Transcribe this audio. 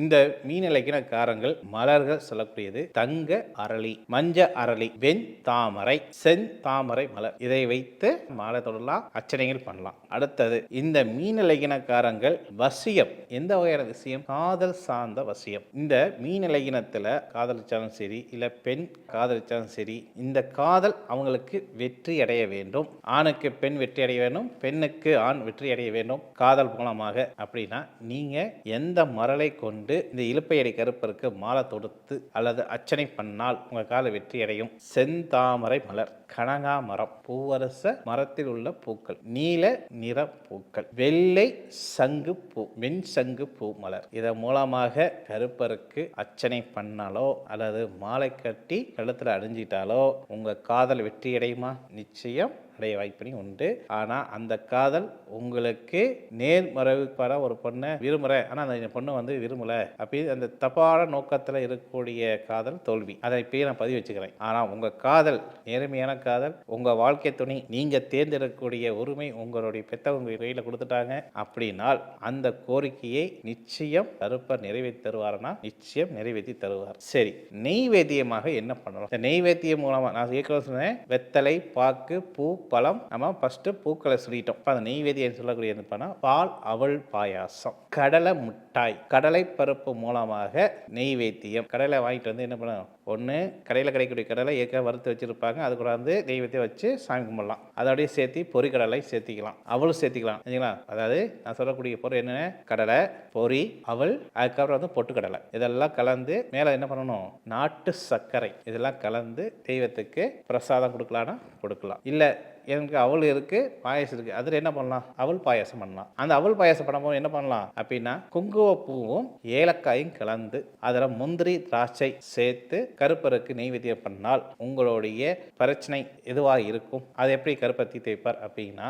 இந்த மீன இலக்கினக்காரங்கள் மலர்கள் சொல்லக்கூடியது தங்க அரளி, மஞ்ச அரளி, வெண் தாமரை, செந்தாமரை மலர். இதை வைத்து மாலை தொடரலாம், அர்ச்சனைகள் பண்ணலாம். அடுத்தது இந்த மீன இலக்கினக்காரங்கள் வசியம், எந்த வகையான விஷயம்? காதல் சார்ந்த வசியம். இந்த மீன இலக்கினத்தில் காதலிச்சாலும் சரி, இல்லை பெண் காதலிச்சாலும் சரி, இந்த காதல் அவங்களுக்கு வெற்றி அடைய வேண்டும். ஆணுக்கு பெண் வெற்றி அடைய வேண்டும், பெண்ணுக்கு ஆண் வெற்றி அடைய வேண்டும் காதல் மூலமாக. அப்படின்னா நீங்க எந்த மரலை கொண்டு இந்த இலுப்பையடி கருப்பருக்கு மாலை தொடுத்து அல்லது அர்ச்சனை பண்ணால் உங்க காதல் வெற்றி அடையும்? செந்தாமரை மலர், கனகாமரம், பூவரச மரத்தில் உள்ள பூக்கள், நீல நிற பூக்கள், வெள்ளை சங்கு பூ, வெண் சங்கு பூ மலர். இதன் மூலமாக கருப்பருக்கு அர்ச்சனை பண்ணாலோ அல்லது மாலை கட்டி கழுத்துல அணிஞ்சிட்டாலோ உங்க காதல் வெற்றி அடையுமா? நிச்சயம் அடைய வாய்ப்பினி உண்டு. ஆனால் அந்த காதல் உங்களுக்கு நேர்மறைவுக்கான ஒரு பொண்ணை விரும்புகிற, ஆனால் அந்த பொண்ணு வந்து விரும்பலை அப்படி அந்த தப்பான நோக்கத்தில் இருக்கக்கூடிய காதல் தோல்வி. அதை இப்பயே நான் பதிவு வச்சுக்கிறேன். ஆனால் உங்கள் காதல் நேர்மையான காதல், உங்கள் வாழ்க்கை துணை நீங்கள் தேர்ந்தெடுக்கக்கூடிய உரிமை உங்களுடைய பெற்றவங்க கையில் கொடுத்துட்டாங்க அப்படின்னால் அந்த கோரிக்கையை நிச்சயம் கருப்பர் நிறைவேற்றி தருவார்னா நிச்சயம் நிறைவேற்றி தருவார். சரி, நெய்வேத்தியமாக என்ன பண்ணலாம்? இந்த நெய்வேத்தியம் மூலமாக நான் ஏற்கனவே சொன்னேன், வெத்தலை, பாக்கு, பூ, பழம். நம்ம ஃபர்ஸ்ட் பூக்களை சொல்லிட்டோம். அந்த நெய்வேத்தியம் சொல்லக்கூடிய என்ன? பால், அவல் பாயாசம், கடலை மிட்டாய், கடலை பருப்பு மூலமாக நெய்வேத்தியம். கடலை வாங்கிட்டு வந்து என்ன பண்ணணும்? ஒன்று கடையில் கிடைக்கக்கூடிய கடலை ஏற்கனவே வறுத்து வச்சிருப்பாங்க, அது கூட வந்து நெய்வேத்தியம் வச்சு சாமி கும்பிடலாம். அதோடய சேர்த்து பொரிக்கடலை சேர்த்திக்கலாம், அவளும் சேர்த்திக்கலாம். சரிங்களா? அதாவது நான் சொல்லக்கூடிய பொருள் என்னென்ன? கடலை, பொரி, அவல், அதுக்கப்புறம் வந்து பொட்டுக்கடலை. இதெல்லாம் கலந்து மேலே என்ன பண்ணணும்? நாட்டு சர்க்கரை. இதெல்லாம் கலந்து தெய்வத்துக்கு பிரசாதம் கொடுக்கலான்னா கொடுக்கலாம். இல்லை எனக்கு அவள் இருக்கு, பாயசம் இருக்கு, அதில் என்ன பண்ணலாம்? அவள் பாயசம் பண்ணலாம். அந்த அவள் பாயசம் பண்ணும்போது என்ன பண்ணலாம் அப்படின்னா குங்குமப்பூவும் ஏலக்காயும் கலந்து அதில் முந்திரி திராட்சை சேர்த்து கருப்பருக்கு நெய்வேத்தியம் பண்ணால் உங்களுடைய பிரச்சனை எதுவாக இருக்கும்? அதை எப்படி கருப்பை தீர்த்து வைப்பார் அப்படின்னா